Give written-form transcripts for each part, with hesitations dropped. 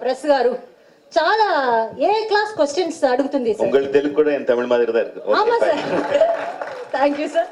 Press గారు చాలా ఏ class questions అడుగుతుంది సార్. உங்களுக்கு தெலுங்கு கூட என் தமிழ் மாதிரி தான் இருக்கு. ஆமா சார். Thank you sir.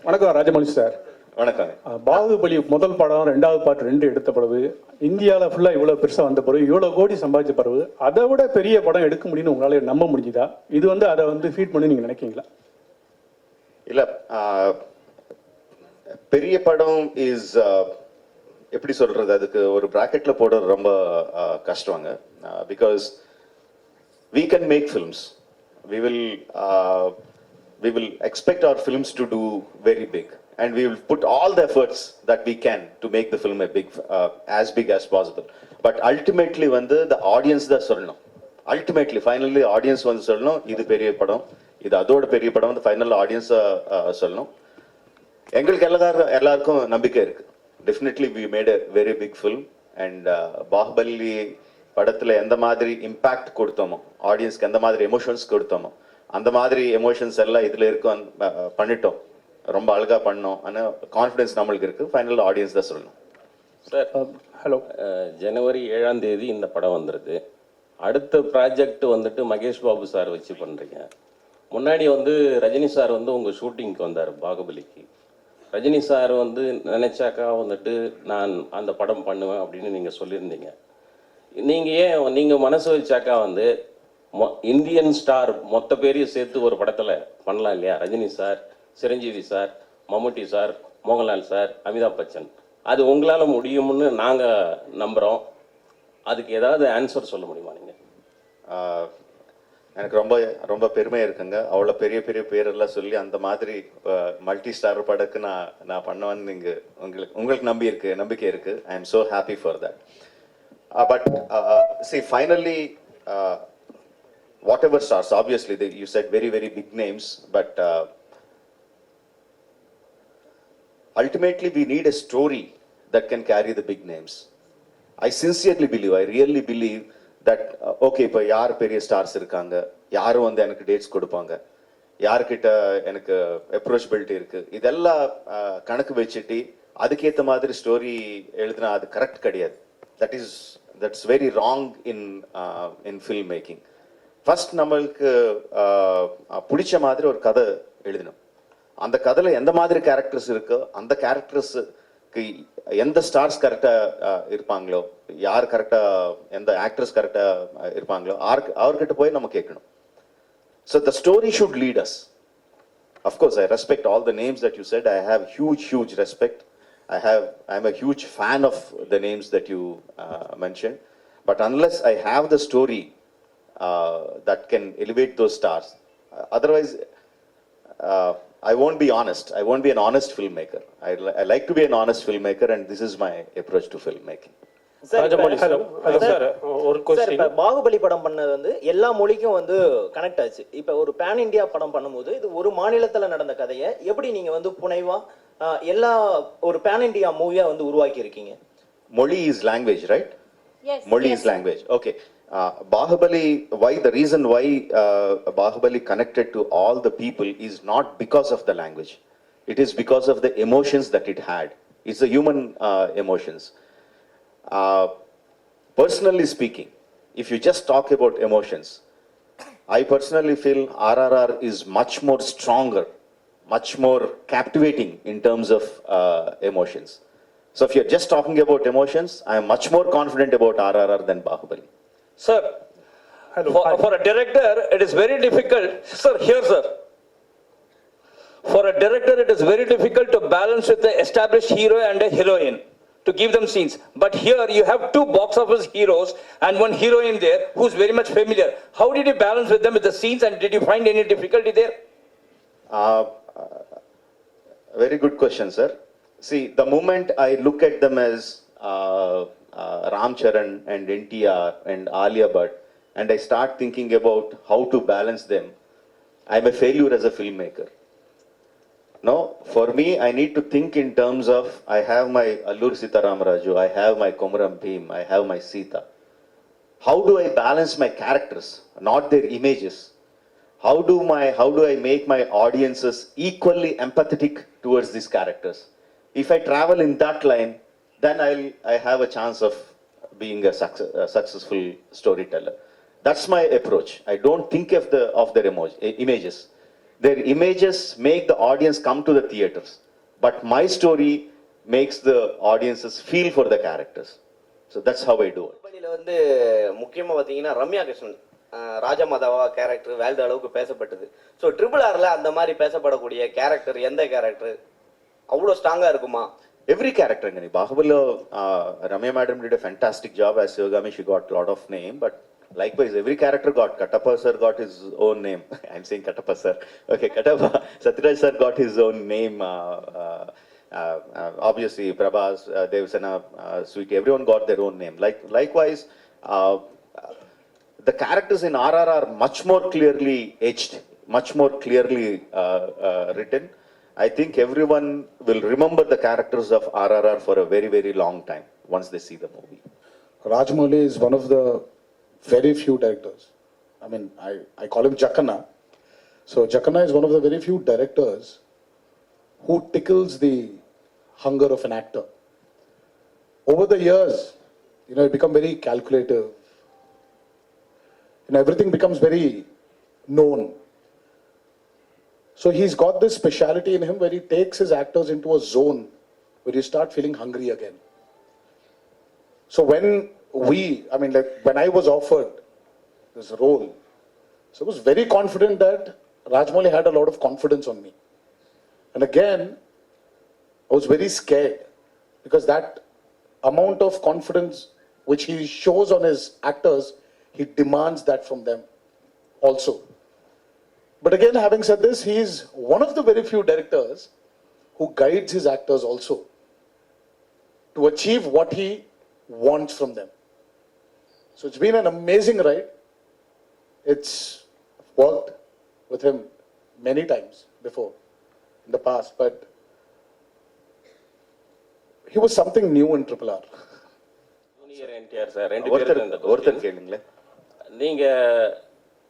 வணக்கம் ராஜமௌழி சார். வணக்கம். பாகுபலி முதல் படம், ரெண்டாவது பாட்டு 2 எடுத்த பிறகு இந்தியாவில் ஃபுல்லாக இவ்வளோ பெருசாக வந்த பிறகு இவ்வளோ கோடி சம்பாதிச்ச பிறகு அதை விட பெரிய படம் எடுக்க முடியும்னு உங்களால் நம்ப முடிஞ்சுதா? இது வந்து அதை வந்து ஃபீட் பண்ணி நீங்கள் நினைக்கிறீங்களா? இல்லை, பெரிய படம் இஸ் எப்படி சொல்றது, அதுக்கு ஒரு பிராக்கெட்ல போடுறது ரொம்ப கஷ்டங்க. Because we can make films, we will expect our films to do very big, and we will put all the efforts that we can to make the film as big as possible. But ultimately வந்து the audience தான் சொல்லணும். Ultimately finally audience வந்து சொல்லணும் இது பெரிய படம், இது அதோட பெரிய படம் வந்து ஃபைனல் ஆடியன்ஸ் சொல்லணும். எங்களுக்கு எல்லாருக்கும் நம்பிக்கை இருக்கு. Definitely we made a very big film, and Baahubali படத்துல எந்த மாதிரி இம்பாக்ட் கொடுத்தோமோ, ஆடியன்ஸ்க்கு எந்த மாதிரி எமோஷன்ஸ் கொடுத்தோமோ, அந்த மாதிரி எமோஷன்ஸ் எல்லாம் இதுல இருக்கும் பண்ணிட்டோம். ரொம்ப அழகா பண்ணோம். ஆனால் கான்ஃபிடன்ஸ் நம்மளுக்கு இருக்கு. ஃபைனல் ஆடியன்ஸ் தான் சொல்லணும். சார் ஹலோ, ஜனவரி 7ஆம் தேதி இந்த படம் வந்துருது. அடுத்த ப்ராஜெக்ட் வந்துட்டு மகேஷ் பாபு சார் வச்சு பண்ணுறீங்க. முன்னாடி வந்து ரஜினி சார் வந்து உங்கள் ஷூட்டிங்க்கு வந்தார் பாகுபலிக்கு. ரஜினி சார் வந்து நினைச்சாக்கா வந்துட்டு நான் அந்த படம் பண்ணுவேன் அப்படின்னு நீங்கள் சொல்லியிருந்தீங்க. நீங்கள் மனசு வச்சாக்கா வந்து இந்தியன் ஸ்டார் மொத்த பேரையும் சேர்த்து ஒரு படத்தில் பண்ணலாம் இல்லையா? ரஜினி சார், சிரஞ்சீவி சார், மம்முட்டி சார், மோகன்லால் சார், அமிதாப் பச்சன். அது உங்களால் முடியும்னு நாங்கள் நம்புகிறோம். அதுக்கு ஏதாவது ஆன்சர் சொல்ல முடியுமா நீங்கள்? எனக்கு ரொம்ப ரொம்ப பெருமையாக இருக்குங்க. அவ்வளோ பெரிய பெரிய பேரெல்லாம் சொல்லி அந்த மாதிரி மல்டி ஸ்டார் படக்கு நான் பண்ணுவேன்னு நீங்கள் உங்களுக்கு நம்பிக்கை இருக்கு. I am so happy for that. But see finally whatever stars, obviously you said very very big names, but ultimately we need a story that can carry the big names. I sincerely believe, I really believe that okay, இப்போ யார் பெரிய stars இருக்காங்க, யாரும் வந்து எனக்கு dates கொடுப்பாங்க, யார்கிட்ட எனக்கு அப்ரோச்சபிலிட்டி இருக்கு, இதெல்லாம் கணக்கு வச்சுட்டு அதுக்கேற்ற மாதிரி ஸ்டோரி எழுதுனா அது கரெக்ட் கிடையாது. That's very wrong in film making. First நம்மளுக்கு பிடிச்ச மாதிரி ஒரு கதை எழுதணும். அந்த கதையில் எந்த மாதிரி கேரக்டர்ஸ் இருக்கோ அந்த கேரக்டர்ஸுக்கு எந்த ஸ்டார்ஸ் கரெக்டாக இருப்பாங்களோ, யார் கரெக்டாக, எந்த ஆக்டர்ஸ் கரெக்டாக இருப்பாங்களோ அவர்கிட்ட போய் நம்ம கேட்கணும். So the story should lead us. Of course I respect all the names that you said. I have huge respect. I'm a huge fan of the names that you mentioned. But unless I have the story that can elevate those stars, otherwise I won't be honest. I won't be an honest filmmaker. I like to be an honest filmmaker, and this is my approach to filmmaking. ஒரு question. Baahubali படம் பண்ணது வந்து எல்லா மொழிக்கும் வந்து connect ஆச்சு. இப்போ ஒரு பேன் இந்தியா படம் பண்ணும்போது இது ஒரு மாநிலத்தில் நடந்த கதையை எப்படி நீங்க வந்து புனைவா எல்லா ஒரு பேன் இந்தியா மூவியா வந்து உருவாக்கி இருக்கீங்க? Moli is language, right? Yes. Moli is language. Okay. Bahubali, the reason why Bahubali connected to all the people is not because of the language. It is because of the emotions that it had. It's the human emotions. Personally speaking, if you just talk about emotions, I personally feel RRR is much more stronger, much more captivating in terms of emotions. So if you're just talking about emotions, I am much more confident about RRR than Bahubali. Sir, for a director, it is very difficult. Sir, here, sir. For a director, it is very difficult to balance with the established hero and a heroine to give them scenes. But here you have 2 box office heroes and 1 heroine there who's very much familiar. How did you balance with them with the scenes, and did you find any difficulty there? Very good question, sir. See, the moment I look at them as Ram Charan and NTR and Alia Bhatt, and I start thinking about how to balance them, I'm a failure as a filmmaker. No, for me, I need to think in terms of, I have my Allur Sitaramaraju, I have my Komaram Bhim, I have my Sita. How do I balance my characters, not their images? How do I make my audiences equally empathetic towards these characters? If I travel in that line, then I have a chance of being a successful storyteller. That's my approach. I don't think of their images. Their images make the audience come to the theaters, but my story makes the audiences feel for the characters. So that's how I do it. பாகுபலியில வந்து முக்கியமா பாத்தீங்கன்னா Ramya Krishnan ராஜமாதாவா character world அளவுக்கு பேசப்பட்டது. So triple ஆர்ல அந்த மாதிரி பேசப்படக்கூடிய character எந்த character அவ்வளோ ஸ்ட்ராங்கா இருக்குமா? Every character in Bahubali, Ramya madam did a fantastic job as Shivagami. She got a lot of name, but likewise, every character got. Kattappa sir got his own name. I'm saying Kattappa sir. Okay, Kattappa. Satyaraj sir got his own name. Obviously, Prabhas, Devsena, Sweetie, everyone got their own name. Likewise, the characters in RR are much more clearly etched, much more clearly written. I think everyone will remember the characters of RRR for a very, very long time once they see the movie. Rajamouli is one of the very few directors. I mean, I call him Jackana. So Jackana is one of the very few directors who tickles the hunger of an actor. Over the years, you become very calculative. Everything becomes very known. So he's got this speciality in him where he takes his actors into a zone where you start feeling hungry again. So when I was offered this role, so I was very confident that Rajamouli had a lot of confidence on me. And again, I was very scared because that amount of confidence which he shows on his actors, he demands that from them also. But again, having said this, he is one of the very few directors who guides his actors also to achieve what he wants from them. So it's been an amazing ride. It's worked with him many times before in the past, but he was something new in Triple R. Junior NTR sir ரெண்டு பேரும் இந்த ஒருத்தர் கேளுங்களேன்.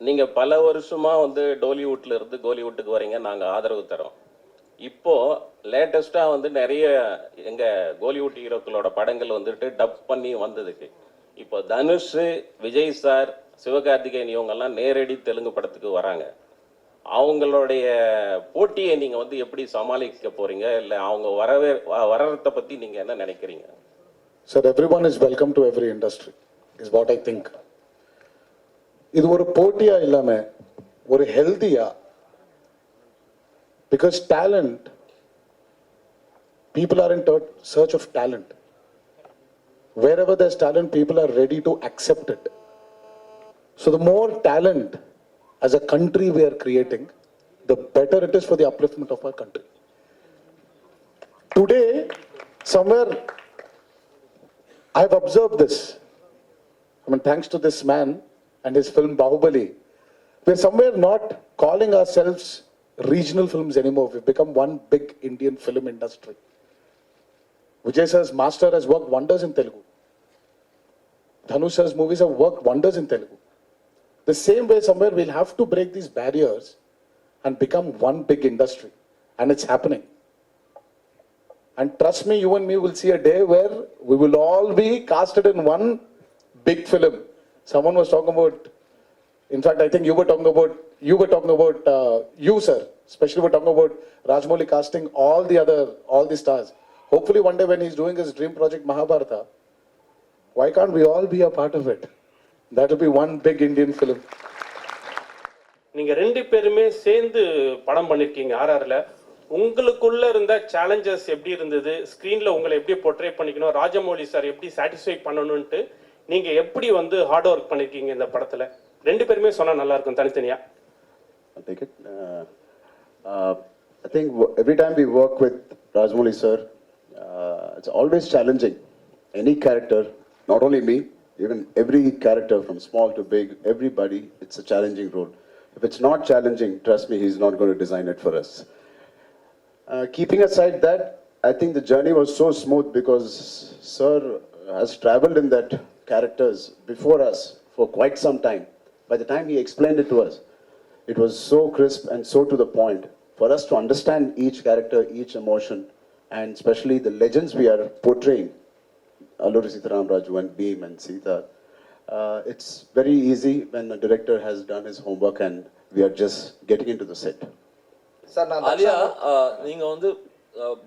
நீங்க பல வருஷமா வந்து டோலிவுட்ல இருந்து கோலிவுட்டுக்கு வரீங்க, நாங்க ஆதரவு தரோம். இப்போ லேட்டஸ்டா வந்து நிறைய எங்க கோலிவுட் ஹீரோக்களோட படங்கள் வந்துட்டு டப் பண்ணி வந்ததுக்கு இப்போ தனுஷ், விஜய் சார், சிவகார்த்திகேயன் இவங்கெல்லாம் நேரடி தெலுங்கு படத்துக்கு வராங்க. அவங்களுடைய போட்டியை நீங்க வந்து எப்படி சமாளிக்க போறீங்க, இல்ல அவங்க வரறத பத்தி நீங்க என்ன நினைக்கிறீங்க? Sir, everyone is welcome to every industry, is what I think. இது ஒரு போட்டியா இல்லாம ஒரு ஹெல்தியா, because talent, people are in search of talent. Wherever there's talent, people are ready to accept it. So the more talent as a country we are creating, the better it is for the upliftment of our country. Today, somewhere I've observed this. Thanks to this man and his film Bahubali, we're somewhere not calling ourselves regional films anymore. We've become one big Indian film industry. Vijay sir's Master has worked wonders in Telugu. Dhanush sir's movies have worked wonders in Telugu. The same way, somewhere we'll have to break these barriers and become one big industry. And it's happening. And trust me, you and me will see a day where we will all be casted in one big film. Someone was talking about, in fact, I think you were talking about, you sir, especially were talking about Rajamouli casting all the stars. Hopefully one day when he's doing his dream project Mahabharata, why can't we all be a part of it? That will be one big Indian film. நீங்க ரெண்டு பேருமே சேர்ந்து படம் பண்ணிருக்கீங்க ஆர்ஆர்ல. உங்களுக்குள்ள இருந்த challenges எப்படி இருந்தது? ஸ்கிரீன்ல உங்களை எப்படி போர்ட்ரே பண்ணிக்கணும், ராஜமௌலி சார் எப்படி சாட்டிஸ்ஃபை பண்ணணும்ட்டு நீங்க எப்படி வந்து ஹார்ட் ஒர்க் பண்ணிருக்கீங்க இந்த படத்துல? ரெண்டு பேருமே சொன்னா நல்லா இருக்கும் தனித்தனியா. I'll take it. I think every time we work with Rajamouli sir, it's always challenging. Any character, not only me, even every character from small to big, everybody, it's a challenging role. If it's not challenging, trust me, he's not going to design it for us. Keeping aside that, I think the journey was so smooth because sir has traveled in that characters before us for quite some time. By the time he explained it to us, it was so crisp and so to the point for us to understand each character, each emotion, and especially the legends we are portraying. Alluri Sitaram Raju and Beam and Sita. It's very easy when a director has done his homework and we are just getting into the set. Sir நான் ஆலியா நீங்க வந்து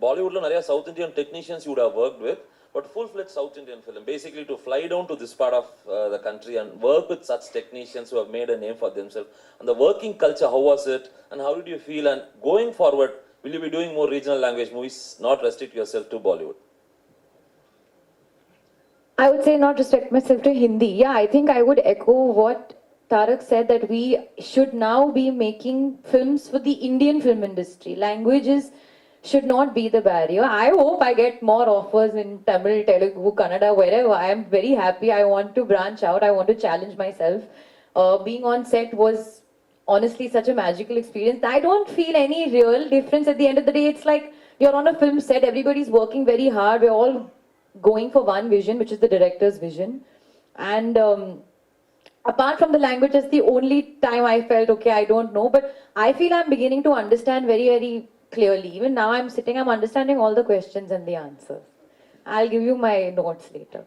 பாலிவுட்ல நிறைய south Indian technicians you'd have worked with but full fledged south Indian film basically to fly down to this part of the country and work with such technicians who have made a name for themselves அந்த working culture how was it and how did you feel and going forward will you be doing more regional language movies, not restrict yourself to Bollywood? I would say not restrict myself to Hindi. Yeah, I think I would echo what Tarak said, that we should now be making films for the Indian film industry. Languages should not be the barrier. I hope I get more offers in Tamil, Telugu, Kannada, wherever. I am very happy. I want to branch out. I want to challenge myself. Being on set was honestly such a magical experience. I don't feel any real difference at the end of the day. It's like you're on a film set, everybody's working very hard. We're all going for one vision, which is the director's vision. And apart from the language, that's the only time I felt, okay, I don't know. But I feel I'm beginning to understand very, very clearly. Even now I'm sitting, I'm understanding all the questions and the answers. I'll give you my notes later.